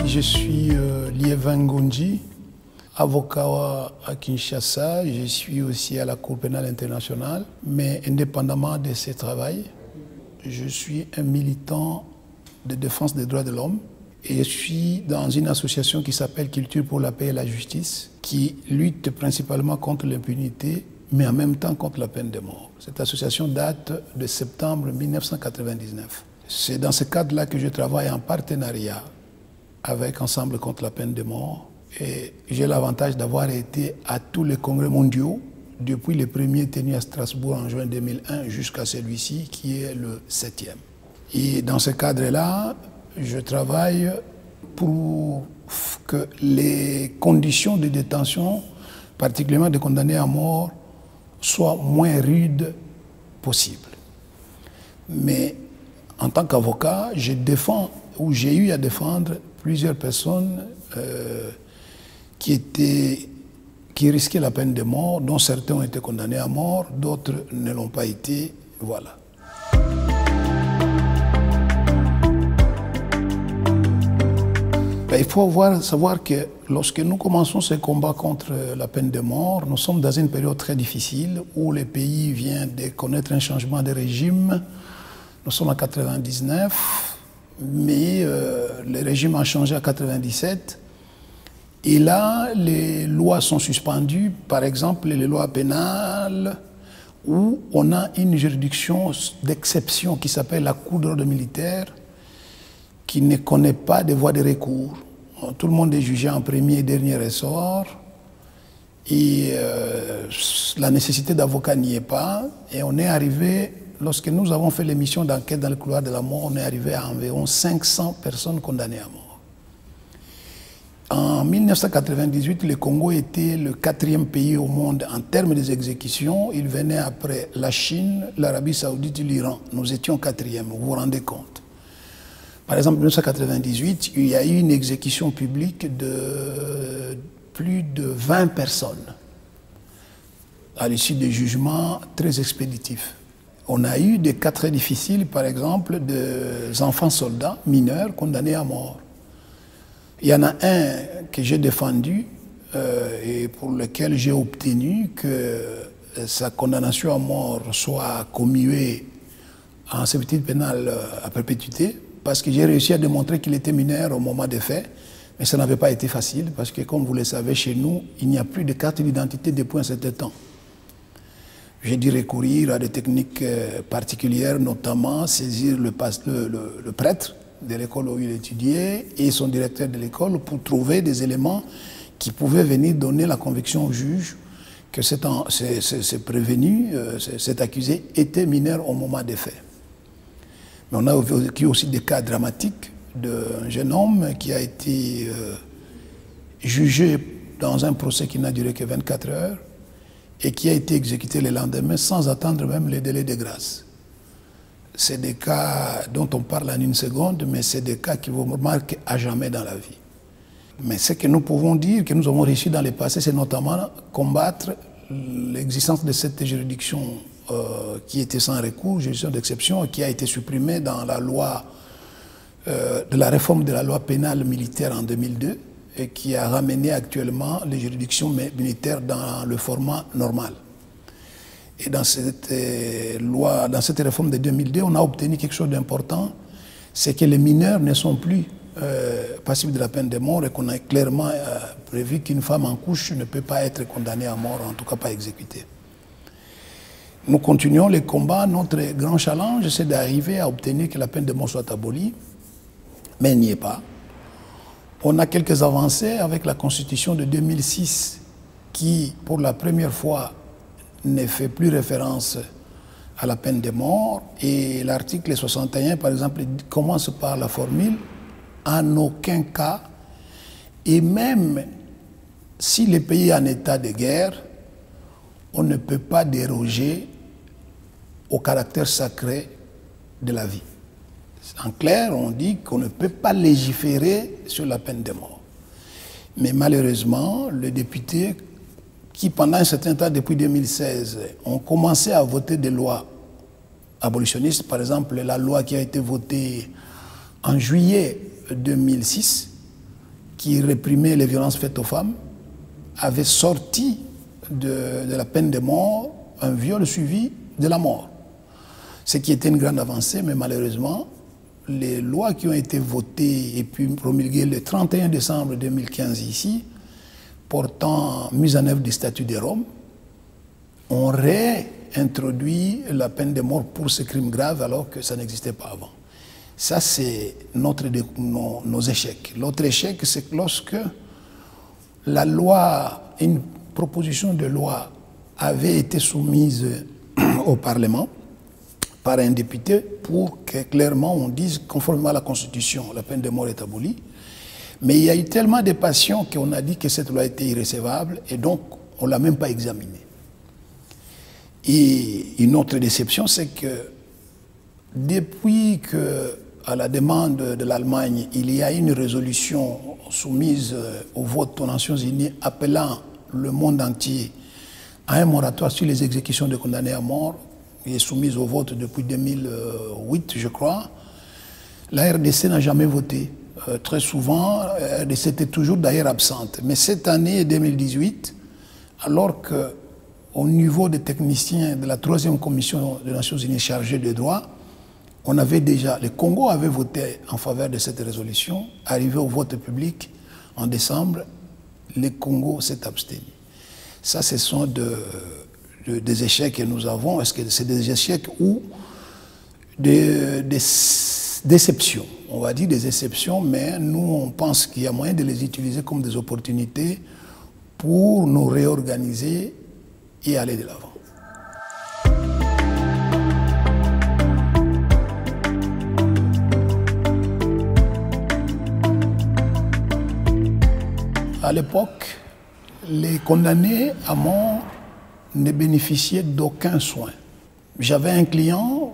Je suis Liévin Ngonji, avocat à Kinshasa. Je suis aussi à la Cour pénale internationale. Mais indépendamment de ce travail, je suis un militant de défense des droits de l'homme. Et je suis dans une association qui s'appelle Culture pour la paix et la justice, qui lutte principalement contre l'impunité, mais en même temps contre la peine de mort. Cette association date de septembre 1999. C'est dans ce cadre-là que je travaille en partenariat avec Ensemble contre la peine de mort. Et j'ai l'avantage d'avoir été à tous les congrès mondiaux, depuis le premier tenu à Strasbourg en juin 2001 jusqu'à celui-ci qui est le 7e. Et dans ce cadre-là, je travaille pour que les conditions de détention, particulièrement des condamnés à mort, soient moins rudes possible. Mais en tant qu'avocat, je défends, ou j'ai eu à défendre plusieurs personnes qui risquaient la peine de mort, dont certains ont été condamnés à mort, d'autres ne l'ont pas été. Voilà. Il faut savoir que lorsque nous commençons ce combat contre la peine de mort, nous sommes dans une période très difficile où le pays vient de connaître un changement de régime. Nous sommes en 1999, mais le régime a changé en 1997. Et là, les lois sont suspendues, par exemple les lois pénales, où on a une juridiction d'exception qui s'appelle la Cour d'ordre militaire, qui ne connaît pas de voies de recours. Tout le monde est jugé en premier et dernier ressort. Et la nécessité d'avocat n'y est pas. Et on est arrivé, lorsque nous avons fait l'émission d'enquête dans le couloir de la mort, on est arrivé à environ 500 personnes condamnées à mort. En 1998, le Congo était le 4e pays au monde en termes des exécutions. Il venait après la Chine, l'Arabie Saoudite et l'Iran. Nous étions 4e, vous vous rendez compte. Par exemple, en 1998, il y a eu une exécution publique de plus de 20 personnes à l'issue des jugements très expéditifs. On a eu des cas très difficiles, par exemple, des enfants soldats mineurs condamnés à mort. Il y en a un que j'ai défendu et pour lequel j'ai obtenu que sa condamnation à mort soit commuée en servitude pénale à perpétuité, parce que j'ai réussi à démontrer qu'il était mineur au moment des faits, mais ça n'avait pas été facile, parce que comme vous le savez, chez nous, il n'y a plus de carte d'identité depuis un certain temps. J'ai dû recourir à des techniques particulières, notamment saisir le prêtre de l'école où il étudiait et son directeur de l'école pour trouver des éléments qui pouvaient venir donner la conviction au juge que ce prévenu, cet accusé, était mineur au moment des faits. Mais on a vécu aussi des cas dramatiques d'un jeune homme qui a été jugé dans un procès qui n'a duré que 24 heures et qui a été exécuté le lendemain sans attendre même les délais de grâce. C'est des cas dont on parle en une seconde, mais c'est des cas qui vous marquent à jamais dans la vie. Mais ce que nous pouvons dire, que nous avons réussi dans le passé, c'est notamment combattre l'existence de cette juridiction qui était sans recours, juridiction d'exception, qui a été supprimée dans la loi de la réforme de la loi pénale militaire en 2002 et qui a ramené actuellement les juridictions militaires dans le format normal. Et dans cette loi, dans cette réforme de 2002, on a obtenu quelque chose d'important, c'est que les mineurs ne sont plus passibles de la peine de mort et qu'on a clairement prévu qu'une femme en couche ne peut pas être condamnée à mort, en tout cas pas exécutée. Nous continuons les combats. Notre grand challenge, c'est d'arriver à obtenir que la peine de mort soit abolie, mais elle n'y est pas. On a quelques avancées avec la Constitution de 2006 qui, pour la première fois, ne fait plus référence à la peine de mort. Et l'article 61, par exemple, commence par la formule « en aucun cas, et même si le pays est en état de guerre, on ne peut pas déroger au caractère sacré de la vie. En clair, on dit qu'on ne peut pas légiférer sur la peine de mort. Mais malheureusement, les députés qui, pendant un certain temps, depuis 2016, ont commencé à voter des lois abolitionnistes, par exemple la loi qui a été votée en juillet 2006, qui réprimait les violences faites aux femmes, avait sorti de la peine de mort un viol suivi de la mort. Ce qui était une grande avancée, mais malheureusement, les lois qui ont été votées et puis promulguées le 31 décembre 2015 ici, portant mise en œuvre du statut de Rome, ont réintroduit la peine de mort pour ces crimes graves alors que ça n'existait pas avant. Ça, c'est nos échecs. L'autre échec, c'est que lorsque la loi, une proposition de loi avait été soumise au Parlement par un député pour que clairement on dise, conformément à la Constitution, la peine de mort est abolie. Mais il y a eu tellement de passions qu'on a dit que cette loi était irrécevable et donc on ne l'a même pas examinée. Et une autre déception, c'est que depuis que, à la demande de l'Allemagne, il y a une résolution soumise au vote aux Nations Unies appelant le monde entier à un moratoire sur les exécutions de condamnés à mort, qui est soumise au vote depuis 2008, je crois, la RDC n'a jamais voté. Très souvent, la RDC était toujours d'ailleurs absente. Mais cette année, 2018, alors qu'au niveau des techniciens de la 3e commission des Nations Unies chargée des droits, on avait déjà, le Congo avait voté en faveur de cette résolution. Arrivé au vote public en décembre, le Congo s'est abstenu. Ça, ce sont des échecs que nous avons. Est-ce que c'est des échecs ou des déceptions? On va dire des exceptions, mais nous, on pense qu'il y a moyen de les utiliser comme des opportunités pour nous réorganiser et aller de l'avant. À l'époque, les condamnés à mort ne bénéficiaient d'aucun soin. J'avais un client,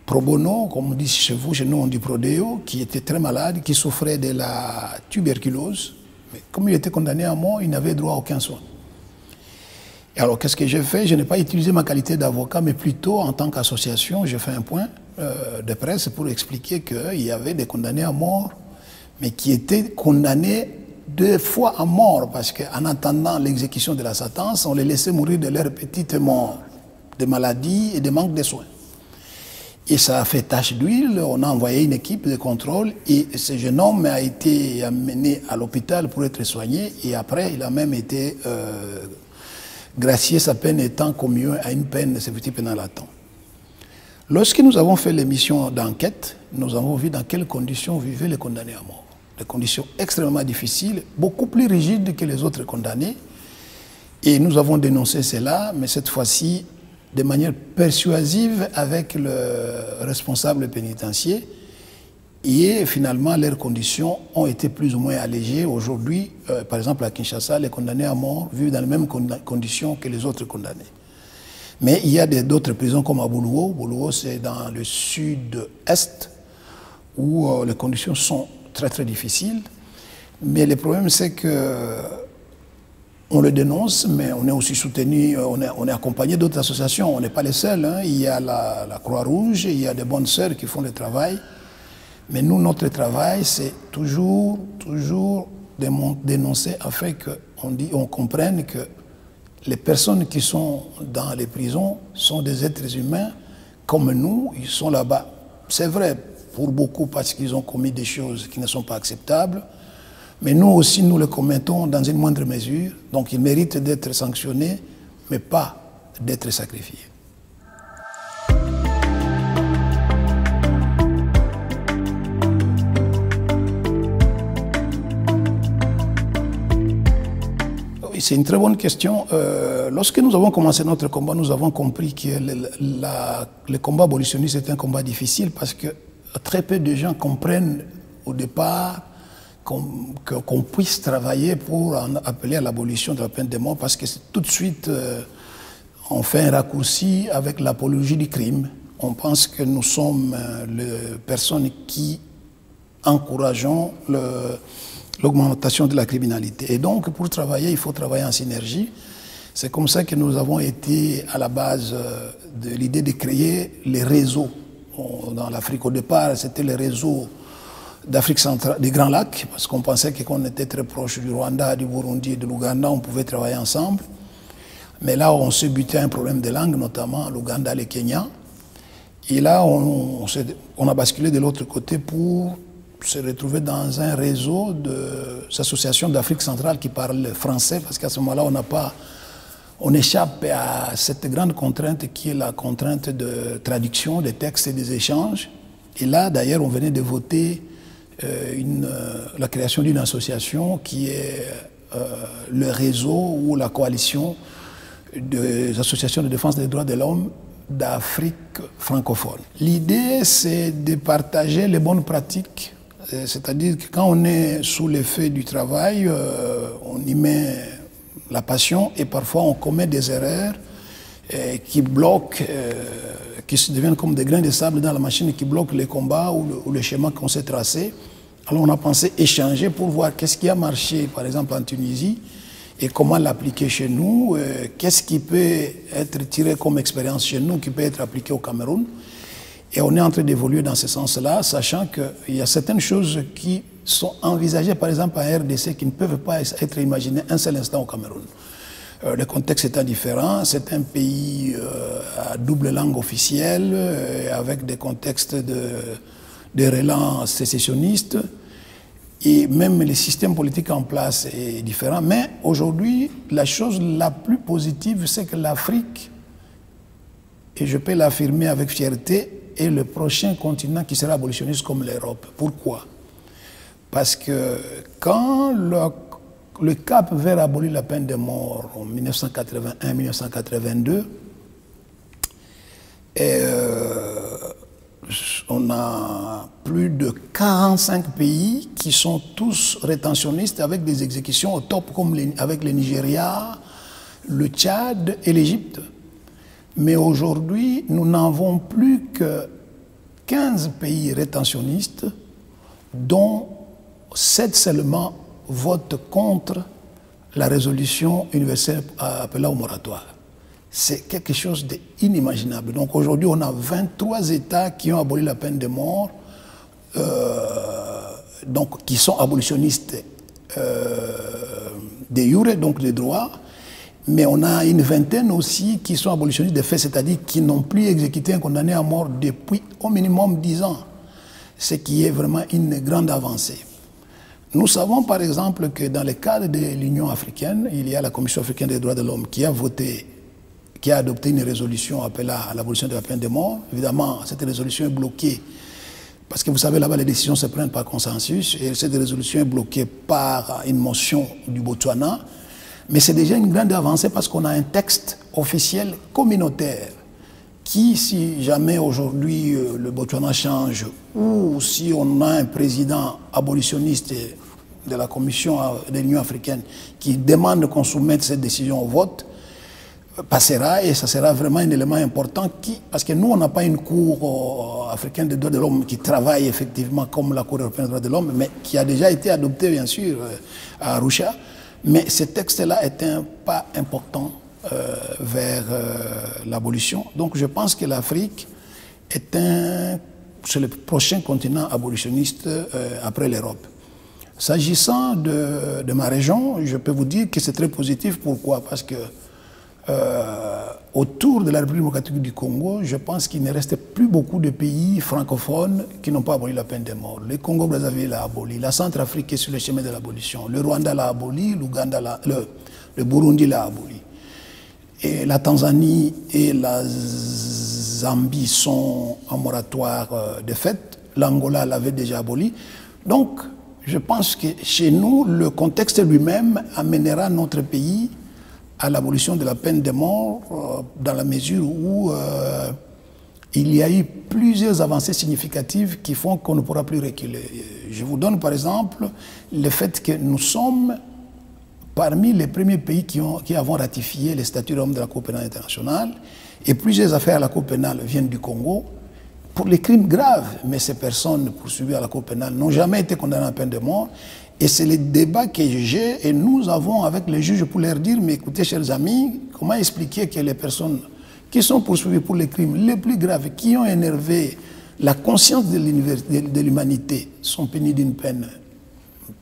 pro bono, comme on dit chez vous, chez nous on dit prodeo, qui était très malade, qui souffrait de la tuberculose. Mais comme il était condamné à mort, il n'avait droit à aucun soin. Et alors qu'est-ce que j'ai fait? Je n'ai pas utilisé ma qualité d'avocat, mais plutôt en tant qu'association, j'ai fait un point de presse pour expliquer qu'il y avait des condamnés à mort, mais qui étaient condamnés 2 fois à mort, parce qu'en attendant l'exécution de la sentence, on les laissait mourir de leur petite mort, de maladies et de manque de soins. Et ça a fait tache d'huile, on a envoyé une équipe de contrôle et ce jeune homme a été amené à l'hôpital pour être soigné et après il a même été gracié, sa peine étant commuée à une peine de sécurité pénale à temps. Lorsque nous avons fait l'émission d'enquête, nous avons vu dans quelles conditions vivaient les condamnés à mort. Des conditions extrêmement difficiles, beaucoup plus rigides que les autres condamnés. Et nous avons dénoncé cela, mais cette fois-ci de manière persuasive avec le responsable pénitentiaire. Et finalement, leurs conditions ont été plus ou moins allégées. Aujourd'hui, par exemple à Kinshasa, les condamnés à mort vivent dans les mêmes conditions que les autres condamnés. Mais il y a d'autres prisons comme à Boulouo. Boulouo, c'est dans le sud-est, où les conditions sont très très difficiles. Mais le problème, c'est que on le dénonce, mais on est aussi soutenu, on est accompagné d'autres associations. On n'est pas les seuls. Hein. Il y a la Croix-Rouge, il y a des bonnes sœurs qui font le travail. Mais nous, notre travail, c'est toujours dénoncer afin qu'on comprenne que les personnes qui sont dans les prisons sont des êtres humains comme nous, ils sont là-bas. C'est vrai pour beaucoup parce qu'ils ont commis des choses qui ne sont pas acceptables, mais nous aussi, nous le commettons dans une moindre mesure, donc ils méritent d'être sanctionnés, mais pas d'être sacrifiés. C'est une très bonne question. Lorsque nous avons commencé notre combat, nous avons compris que le combat abolitionniste est un combat difficile parce que très peu de gens comprennent au départ qu'on puisse travailler pour en appeler à l'abolition de la peine de mort, parce que tout de suite, on fait un raccourci avec l'apologie du crime. On pense que nous sommes les personnes qui encourageons l'augmentation de la criminalité. Et donc, pour travailler, il faut travailler en synergie. C'est comme ça que nous avons été à la base de l'idée de créer les réseaux dans l'Afrique. Au départ, c'était les réseaux d'Afrique centrale, des Grands Lacs, parce qu'on pensait qu'on était très proche du Rwanda, du Burundi et de l'Ouganda, on pouvait travailler ensemble. Mais là, on se butait à un problème de langue, notamment l'Ouganda et le Kenya. Et là, on a basculé de l'autre côté pour se retrouver dans un réseau d'associations d'Afrique centrale qui parlent français, parce qu'à ce moment-là, on échappe à cette grande contrainte qui est la contrainte de traduction des textes et des échanges. Et là, d'ailleurs, on venait de voter la création d'une association qui est le réseau ou la coalition des associations de défense des droits de l'homme d'Afrique francophone. L'idée, c'est de partager les bonnes pratiques, c'est-à-dire que quand on est sous l'effet du travail, on y met la passion et parfois on commet des erreurs qui bloquent, qui se deviennent comme des grains de sable dans la machine et qui bloquent les combats ou le schéma qu'on s'est tracé. Alors on a pensé échanger pour voir qu'est-ce qui a marché, par exemple en Tunisie, et comment l'appliquer chez nous, qu'est-ce qui peut être tiré comme expérience chez nous, qui peut être appliqué au Cameroun. Et on est en train d'évoluer dans ce sens-là, sachant qu'il y a certaines choses qui sont envisagées, par exemple en RDC, qui ne peuvent pas être imaginées un seul instant au Cameroun. Le contexte étant différent, c'est un pays à double langue officielle, avec des contextes de relents sécessionnistes, et même le système politique en place est différent. Mais aujourd'hui, la chose la plus positive, c'est que l'Afrique, et je peux l'affirmer avec fierté, est le prochain continent qui sera abolitionniste comme l'Europe. Pourquoi? Parce que quand le cap vers abolir la peine de mort en 1981-1982, on a plus de 45 pays qui sont tous rétentionnistes avec des exécutions au top, comme avec le Nigeria, le Tchad et l'Égypte. Mais aujourd'hui, nous n'avons plus que 15 pays rétentionnistes, dont 7 seulement votent contre la résolution universelle appelée au moratoire. C'est quelque chose d'inimaginable. Donc aujourd'hui, on a 23 États qui ont aboli la peine de mort, donc qui sont abolitionnistes de jure, donc de droit, mais on a une vingtaine aussi qui sont abolitionnistes de fait, c'est-à-dire qui n'ont plus exécuté un condamné à mort depuis au minimum 10 ans, ce qui est vraiment une grande avancée. Nous savons par exemple que dans le cadre de l'Union africaine, il y a la Commission africaine des droits de l'homme qui a adopté une résolution appelant à l'abolition de la peine de mort. Évidemment, cette résolution est bloquée parce que vous savez, là-bas, les décisions se prennent par consensus et cette résolution est bloquée par une motion du Botswana. Mais c'est déjà une grande avancée parce qu'on a un texte officiel communautaire qui, si jamais aujourd'hui le Botswana change ou si on a un président abolitionniste de la Commission de l'Union africaine qui demande qu'on soumette cette décision au vote, passera et ça sera vraiment un élément important parce que nous, on n'a pas une Cour africaine des droits de l'homme qui travaille effectivement comme la Cour européenne des droits de l'homme, mais qui a déjà été adoptée, bien sûr, à Arusha. Mais ce texte-là est un pas important vers l'abolition. Donc je pense que l'Afrique c'est le prochain continent abolitionniste après l'Europe. S'agissant de ma région, je peux vous dire que c'est très positif. Pourquoi? Parce que autour de la République démocratique du Congo, je pense qu'il ne reste plus beaucoup de pays francophones qui n'ont pas aboli la peine de mort. Le Congo-Brazzaville l'a aboli, la Centrafrique est sur le chemin de l'abolition, le Rwanda l'a aboli, l'Ouganda le Burundi l'a aboli. Et la Tanzanie et la Zambie sont en moratoire de fait, l'Angola l'avait déjà aboli. Donc, je pense que chez nous, le contexte lui-même amènera notre pays à l'abolition de la peine de mort dans la mesure où il y a eu plusieurs avancées significatives qui font qu'on ne pourra plus reculer. Je vous donne par exemple le fait que nous sommes parmi les premiers pays qui avons ratifié les statuts de l'homme de la Cour pénale internationale, et plusieurs affaires à la Cour pénale viennent du Congo pour les crimes graves. Mais ces personnes poursuivies à la Cour pénale n'ont jamais été condamnées à la peine de mort. Et c'est le débat que j'ai et nous avons avec les juges pour leur dire, mais écoutez, chers amis, comment expliquer que les personnes qui sont poursuivies pour les crimes les plus graves, qui ont énervé la conscience de l'humanité, sont punies d'une peine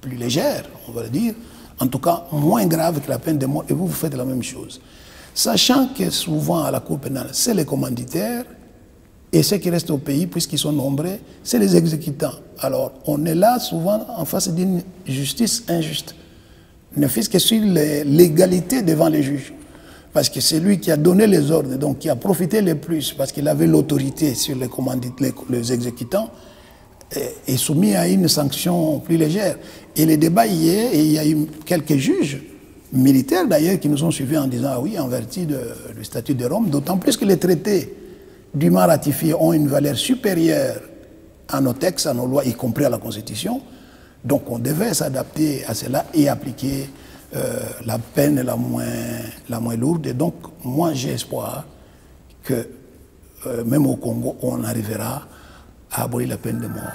plus légère, on va le dire, en tout cas moins grave que la peine de mort, et vous faites la même chose. Sachant que souvent à la Cour pénale, c'est les commanditaires, et ceux qui restent au pays, puisqu'ils sont nombreux, c'est les exécutants. Alors, on est là souvent en face d'une justice injuste, ne fût-ce que sur l'égalité devant les juges. Parce que c'est lui qui a donné les ordres, donc qui a profité le plus, parce qu'il avait l'autorité sur les commanditaires, les exécutants, est soumis à une sanction plus légère. Et le débat y est, et il y a eu quelques juges, militaires d'ailleurs, qui nous ont suivis en disant, ah oui, en vertu du statut de Rome, d'autant plus que les traités dûment ratifiés ont une valeur supérieure à nos textes, à nos lois, y compris à la Constitution. Donc on devait s'adapter à cela et appliquer la peine la moins lourde. Et donc moi j'ai espoir que même au Congo, on arrivera à abolir la peine de mort.